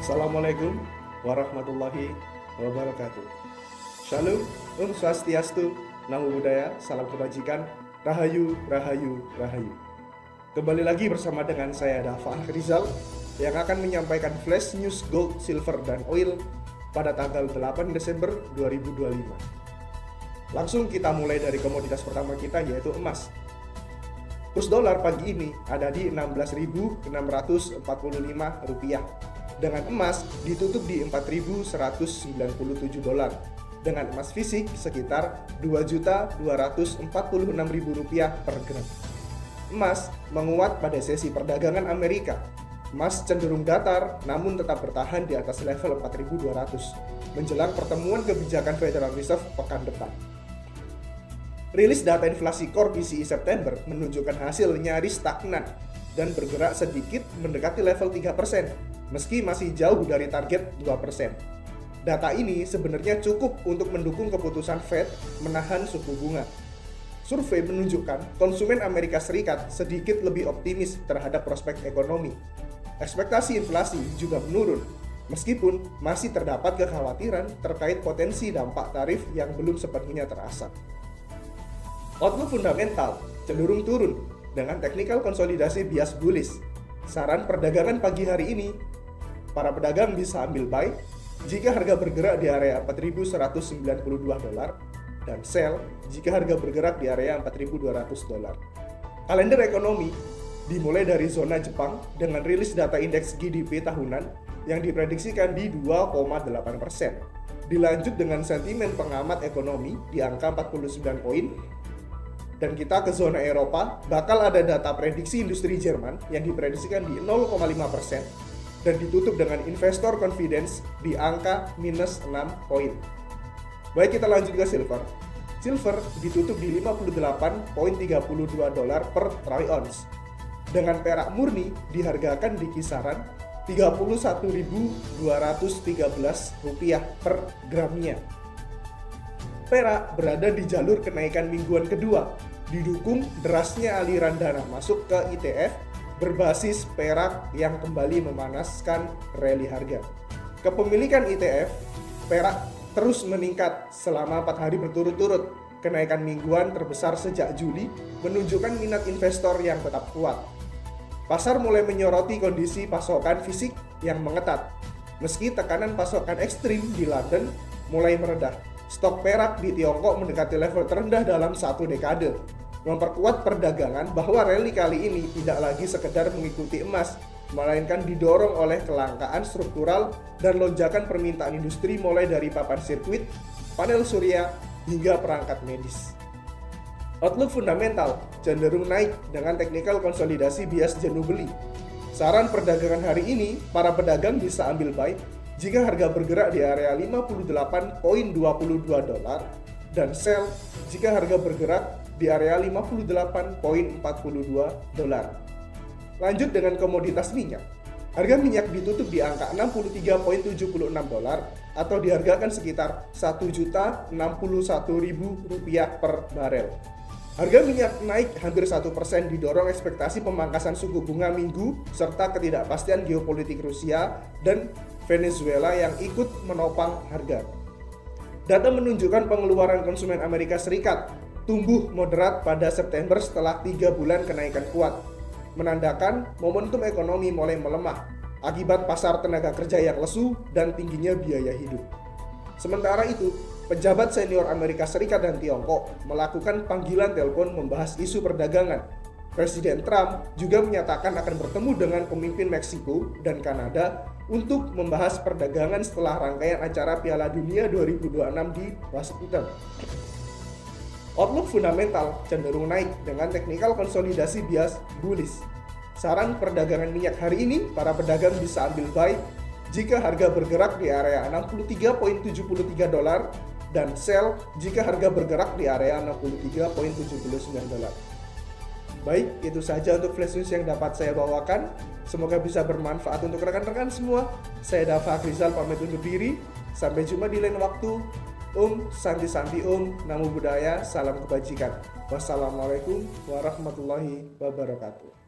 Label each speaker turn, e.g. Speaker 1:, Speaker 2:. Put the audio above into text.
Speaker 1: Assalamualaikum warahmatullahi wabarakatuh. Shalom, Swastiastu, Namo Buddhaya, salam kebajikan, Rahayu, Rahayu, Rahayu. Kembali lagi bersama dengan saya Dafa Rizal yang akan menyampaikan flash news gold, silver, dan oil pada tanggal 8 Desember 2025. Langsung kita mulai dari komoditas pertama kita, yaitu emas. Kurs dolar pagi ini ada di 16.645 rupiah, dengan emas ditutup di 4.197 dolar, dengan emas fisik sekitar 2.246.000 rupiah per gram. Emas menguat pada sesi perdagangan Amerika. Emas cenderung datar namun tetap bertahan di atas level 4.200 menjelang pertemuan kebijakan Federal Reserve pekan depan. Rilis data inflasi core PCE September menunjukkan hasil nyaris stagnan dan bergerak sedikit mendekati level 3%, meski masih jauh dari target 2%. Data ini sebenarnya cukup untuk mendukung keputusan Fed menahan suku bunga. Survei menunjukkan konsumen Amerika Serikat sedikit lebih optimis terhadap prospek ekonomi. Ekspektasi inflasi juga menurun, meskipun masih terdapat kekhawatiran terkait potensi dampak tarif yang belum sepenuhnya terasa. Outlook fundamental cenderung turun dengan technical konsolidasi bias bullish. Saran perdagangan pagi hari ini, para pedagang bisa ambil buy jika harga bergerak di area 4.192 dolar dan sell jika harga bergerak di area 4.200 dolar. Kalender ekonomi dimulai dari zona Jepang dengan rilis data indeks GDP tahunan yang diprediksikan di 2,8%. Dilanjut dengan sentimen pengamat ekonomi di angka 49 poin. Dan kita ke zona Eropa, bakal ada data prediksi industri Jerman yang diprediksikan di 0,5% dan ditutup dengan investor confidence di angka minus 6 poin. Baik, kita lanjut ke silver. Silver ditutup di 58,32 dolar per troy ounce. Dengan perak murni dihargakan di kisaran 31.213 rupiah per gramnya. Perak berada di jalur kenaikan mingguan kedua, didukung derasnya aliran dana masuk ke ETF berbasis perak yang kembali memanaskan rally harga. Kepemilikan ETF perak terus meningkat selama 4 hari berturut-turut. Kenaikan mingguan terbesar sejak Juli menunjukkan minat investor yang tetap kuat. Pasar mulai menyoroti kondisi pasokan fisik yang mengetat. Meski tekanan pasokan ekstrim di London mulai meredah, stok perak di Tiongkok mendekati level terendah dalam 1 dekade, memperkuat perdagangan bahwa rally kali ini tidak lagi sekedar mengikuti emas, melainkan didorong oleh kelangkaan struktural dan lonjakan permintaan industri mulai dari papan sirkuit, panel surya, hingga perangkat medis. Outlook fundamental cenderung naik dengan technical konsolidasi bias jenuh beli. Saran perdagangan hari ini, para pedagang bisa ambil buy jika harga bergerak di area 58,22 dolar dan sell jika harga bergerak di area 58,42 dolar. Lanjut dengan komoditas minyak. Harga minyak ditutup di angka 63,76 dolar atau dihargakan sekitar 1.061.000 rupiah per barel. Harga minyak naik hampir 1% didorong ekspektasi pemangkasan suku bunga minggu serta ketidakpastian geopolitik Rusia dan Venezuela yang ikut menopang harga. Data menunjukkan pengeluaran konsumen Amerika Serikat tumbuh moderat pada September setelah 3 bulan kenaikan kuat, menandakan momentum ekonomi mulai melemah akibat pasar tenaga kerja yang lesu dan tingginya biaya hidup. Sementara itu, pejabat senior Amerika Serikat dan Tiongkok melakukan panggilan telepon membahas isu perdagangan. Presiden Trump juga menyatakan akan bertemu dengan pemimpin Meksiko dan Kanada untuk membahas perdagangan setelah rangkaian acara Piala Dunia 2026 di Washington. Outlook fundamental cenderung naik dengan technical konsolidasi bias bullish. Saran perdagangan minyak hari ini, para pedagang bisa ambil buy jika harga bergerak di area 63,73 dolar dan sell jika harga bergerak di area 63,79 dolar. Baik, itu saja untuk flash news yang dapat saya bawakan. Semoga bisa bermanfaat untuk rekan-rekan semua. Saya Dafa Rizal pamit undur diri. Sampai jumpa di lain waktu. Santi Santi Namo Buddhaya, salam kebajikan. Wassalamualaikum warahmatullahi wabarakatuh.